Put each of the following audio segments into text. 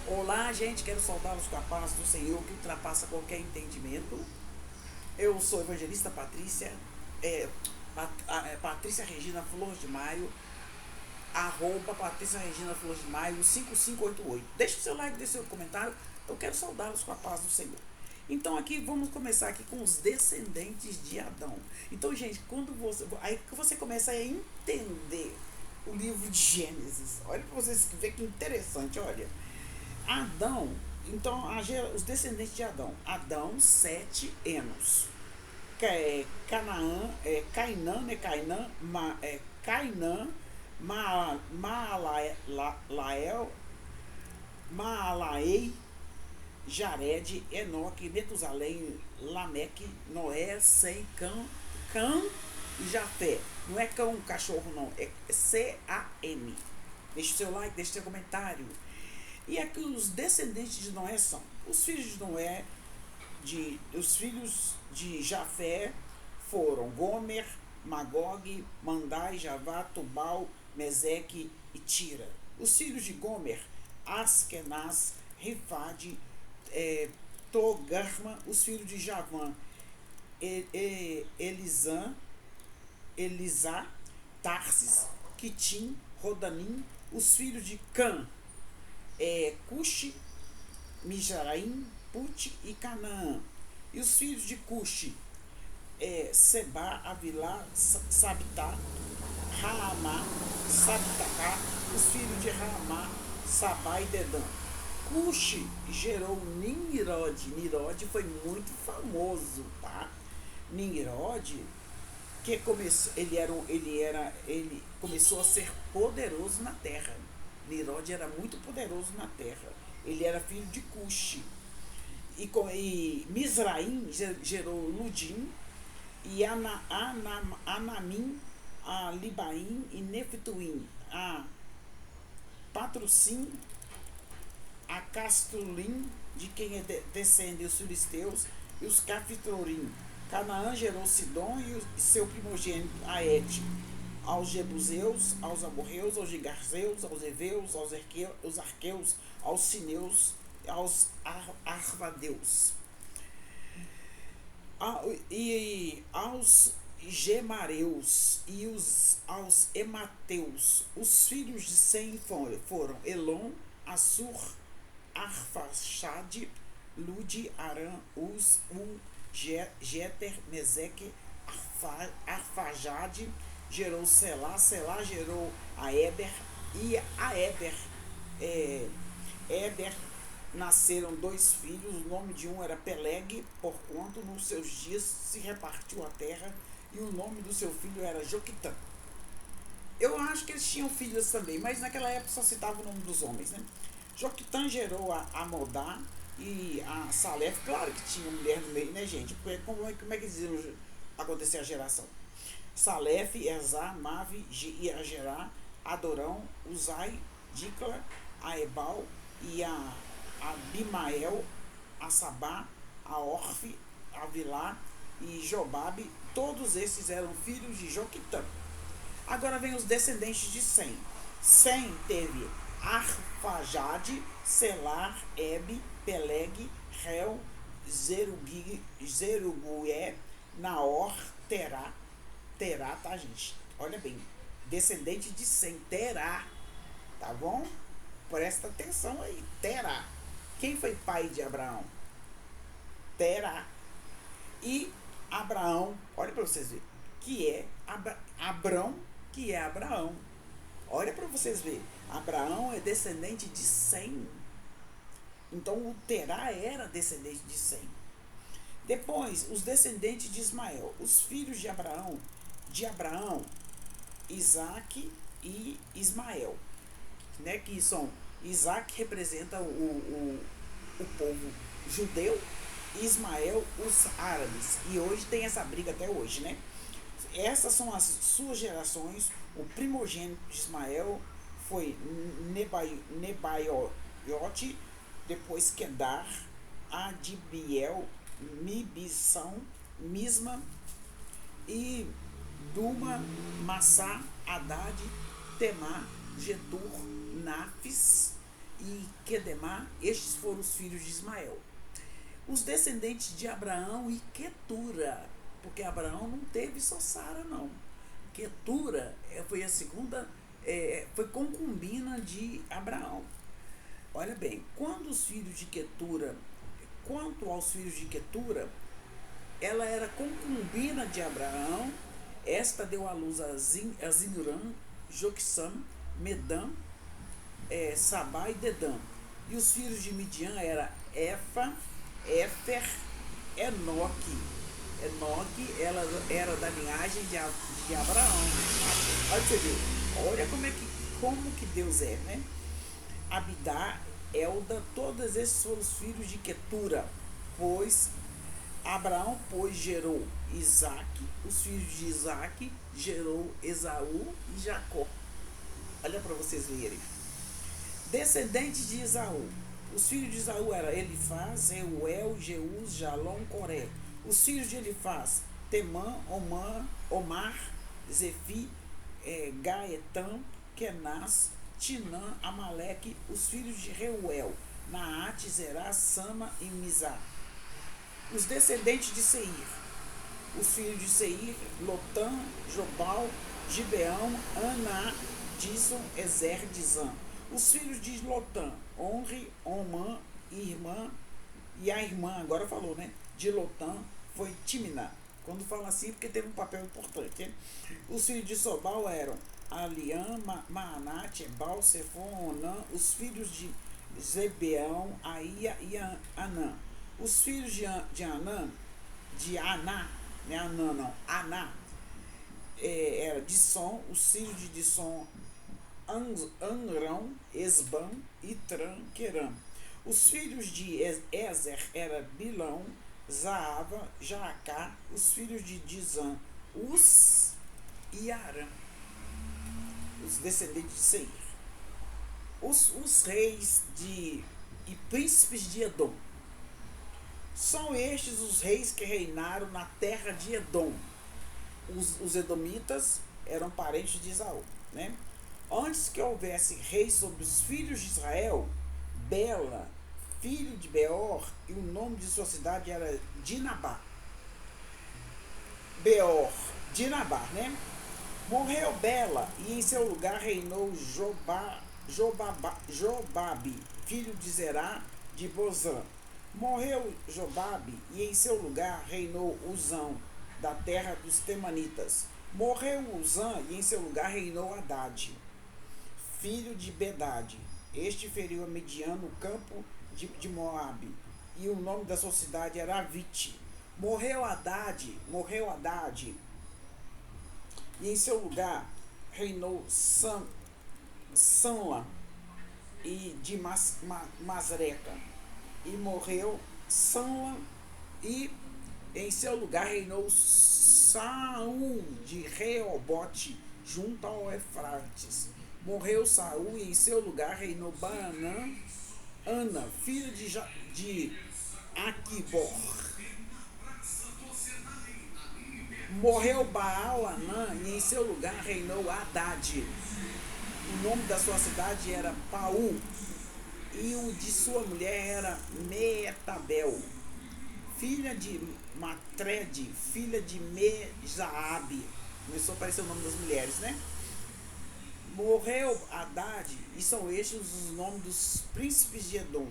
Olá, gente, quero saudá-los com a paz do Senhor que ultrapassa qualquer entendimento. Eu sou a evangelista Patrícia, Patrícia Regina Flor de Maio, arroba Patrícia Regina Flor de Maio 5588. Deixe o seu like, deixe o seu comentário, eu quero saudá-los com a paz do Senhor. Então aqui vamos começar aqui com os descendentes de Adão. Então, gente, quando você começa a entender o livro de Gênesis, olha para vocês verem que interessante, olha. Adão, então os descendentes de Adão, Adão, Sete, Enos, Canaã, Cainã, né? Cainã, Maalael, Maalaei, Jared, Enoque, Metusalém, Lameque, Noé, Sem, Cã e Jafé. Não é cão, cachorro, não, é C-A-M. Deixe o seu like, deixe o seu comentário. E aqui os descendentes de Noé são os filhos de Noé, os filhos de Jafé foram Gomer, Magog, Mandai, Javá, Tubal, Meseque e Tira. Os filhos de Gomer, Askenaz, Rifade, Togarma. Os filhos de Javã, Elisá, Tarsis, Quitim, Rodanim. Os filhos de Cã, Cuxi, Mizraim, Put e Canaã. E os filhos de Cuxi, Seba, Avilá, Sabitá, Raamá, Sabitacá. Os filhos de Raamá, Sabá e Dedã. Cuxi gerou Nimrod. Nimrod foi muito famoso, tá? Nimrod, que começou, ele começou a ser poderoso na terra. Nimrod era muito poderoso na terra. Ele era filho de Cuxi. E Mizraim gerou Ludim, e Anamim, a Libaim e Neftuim, a Patrocim, a Castulim, de quem descende os filisteus, e os Cafitorim. Canaã gerou Sidom e seu primogênito Aete, aos Jebuseus, aos Amorreus, aos Gigarzeus, aos Eveus, aos Arqueus, aos Sineus, aos Arvadeus, e aos Gemareus e aos Emateus. Os filhos de Sem foram Elon, Assur, Arfaxade, Lud, Aram, Uz, Jeter, Meseque, Arfajade, gerou Selá, Selá gerou a Eber, e a Eber nasceram dois filhos. O nome de um era Peleg, porquanto nos seus dias se repartiu a terra, e o nome do seu filho era Joquitã. Eu acho que eles tinham filhos também, mas naquela época só citava o nome dos homens, né? Joquitã gerou a Amodá e a Salef. Claro que tinha mulher no meio, né, gente? Porque como é que diziam acontecer a geração? Salef, Ezá, Mave, Gerá, Adorão, Uzai, Dicla, Aebal e a Abimael, a Sabá, a Orfe, a Vilá e Jobabe. Todos esses eram filhos de Joquitã. Agora vem os descendentes de Sem. Sem teve Arfajade, Selar, Ebe, Peleg, Reu, Zerugué, Naor, Terá, tá, gente? Olha bem, descendente de Sem, Terá, tá bom? Presta atenção aí, Terá. Quem foi pai de Abraão? Terá. E Abraão, olha para vocês verem, que é Abrão, que é Abraão. Olha para vocês verem, Abraão é descendente de Sem. Então o Terá era descendente de Sem. Depois, os descendentes de Ismael, os filhos de Abraão, Isaac e Ismael, né, que são, Isaac representa o povo judeu, Ismael os árabes, e hoje tem essa briga até hoje, né? Essas são as suas gerações. O primogênito de Ismael foi Nebaiote, depois Kedar, Adibiel, Mibissão, Misma e Duma, Massá, Haddad, Temá, Getur, Nafis e Quedemá. Estes foram os filhos de Ismael. Os descendentes de Abraão e Quetura, porque Abraão não teve só Sara, não. Quetura foi a segunda, foi concubina de Abraão. Olha bem, quanto aos filhos de Quetura, ela era concubina de Abraão. Esta deu à luz a Zinurã, Joquissã, Medã, Sabá e Dedã. E os filhos de Midian eram Éfer, Enoque. Enoque, ela era da linhagem de Abraão. Olha você ver, olha como que Deus é, né? Abidá, Elda, todos esses foram os filhos de Quetura, pois Abraão, gerou Isaque, os filhos de Isaque gerou Esaú e Jacó. Olha para vocês verem. Descendentes de Esaú. Os filhos de Esaú eram Elifaz, Reuel, Jeús, Jalom, Coré. Os filhos de Elifaz, Temã, Omar, Zefi, Gaetam, Kenaz, Tinã, Amaleque. Os filhos de Reuel, Naate, Zerá, Sama e Mizá. Os descendentes de Seir. Os filhos de Seir, Lotã, Jobal, Gibeão, Aná, Dison, Ezer, Dizã. Os filhos de Lotã, Onri, Omã, irmã, e a irmã, agora falou, né? De Lotã foi Timna. Quando fala assim, porque teve um papel importante, né? Os filhos de Sobal eram Aliã, Maanate, Ebal, Sefon, Onã. Os filhos de Zebeão, Aia e Anã. Os filhos de Aná, né? Anã não, Aná, era Disson. Os filhos de Disson, Anrão, Esbam, Itran, Queram. Os filhos de Ezer era Bilão, Zaava, Jaacá. Os filhos de Dizã, Us e Aram. Os descendentes de Seir. Os reis e príncipes de Edom. São estes os reis que reinaram na terra de Edom. Os edomitas eram parentes de Esaú, né? Antes que houvesse rei sobre os filhos de Israel, Bela, filho de Beor, e o nome de sua cidade era Dinabá. Beor, Dinabá, né? Morreu Bela, e em seu lugar reinou Jobabe, filho de Zerá, de Bozã. Morreu Jobabe, e em seu lugar reinou Uzão, da terra dos Temanitas. Morreu Uzã, e em seu lugar reinou Haddad, filho de Bedade. Este feriu a Midian no campo de Moabe, e o nome da sua cidade era Avite. Morreu Haddad, e em seu lugar reinou Sanla e de Masreca. E morreu Sanla, e em seu lugar reinou Saul de Reobote, junto ao Eufrates. Morreu Saul, e em seu lugar reinou Baanã, Ana, filho de Aquibor. Morreu Baal-Anã, e em seu lugar reinou Haddad. O nome da sua cidade era Paú, e o de sua mulher era Meetabel, filha de Matred, filha de Mezaabe. Começou a aparecer o nome das mulheres, né? Morreu Haddad, e são estes os nomes dos príncipes de Edom: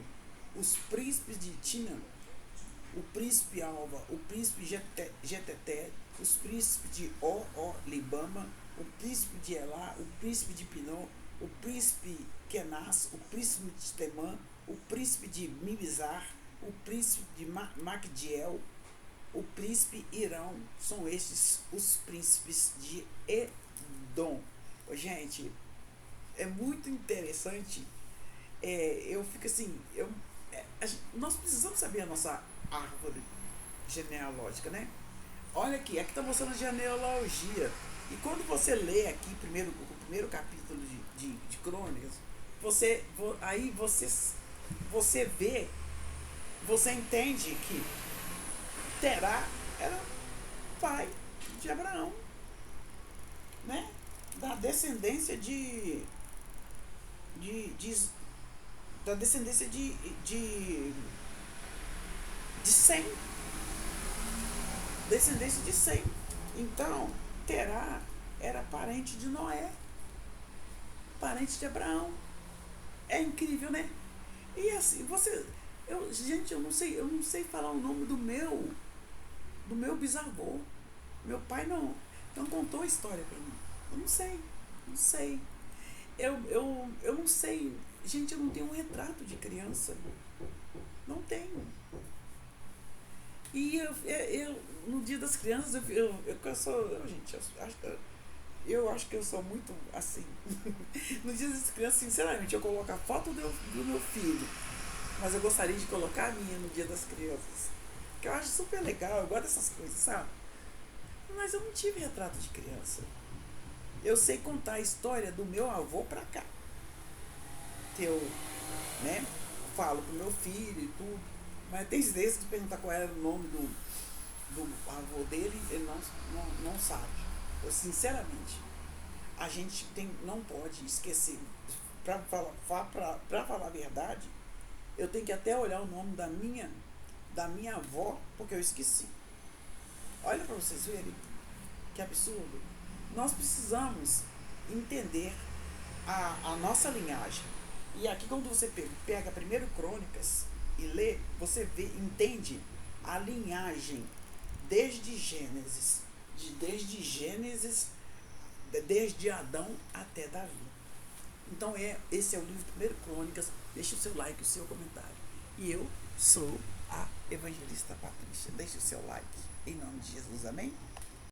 os príncipes de Tina, o príncipe Alva, o príncipe Jeteté, os príncipes de Libama, o príncipe de Elá, o príncipe de Pinó, o príncipe Kenaz, o príncipe de Temã, o príncipe de Mibizar, o príncipe de Magdiel, o príncipe Irão. São estes os príncipes de Edom. Gente, é muito interessante. Eu fico assim, nós precisamos saber a nossa árvore genealógica, né? Olha aqui está mostrando a genealogia. E quando você lê aqui o primeiro capítulo de Crônicas, você vê, você entende que Terá era pai de Abraão, né? Da descendência de da descendência de Sem, descendência de Sem. Então, Terá era parente de Noé, parente de Abraão. É incrível, né? E assim, gente, eu não sei falar o nome do meu bisavô. Meu pai não contou a história pra mim. Eu não sei, não sei. Eu não sei. Gente, eu não tenho um retrato de criança. Não tenho. E no dia das crianças, eu sou. Gente, eu acho que eu sou muito assim. No dia das crianças, sinceramente, eu coloco a foto do meu filho. Mas eu gostaria de colocar a minha no dia das crianças. Que eu acho super legal, eu gosto dessas coisas, sabe? Mas eu não tive retrato de criança. Eu sei contar a história do meu avô pra cá. Que eu, né, falo pro meu filho e tudo. Mas tem vezes que perguntar qual era o nome do avô dele, ele não sabe. Eu, sinceramente, a gente não pode esquecer. Pra falar a verdade, eu tenho que até olhar o nome da minha avó, porque eu esqueci. Olha para vocês verem que absurdo. Nós precisamos entender a nossa linhagem. E aqui quando você pega primeiro Crônicas e lê, você entende a linhagem desde Gênesis, desde Adão até Davi. Então esse é o livro Primeiro Crônicas. Deixe o seu like, o seu comentário. E eu sou a evangelista Patrícia. Deixe o seu like. Em nome de Jesus, amém?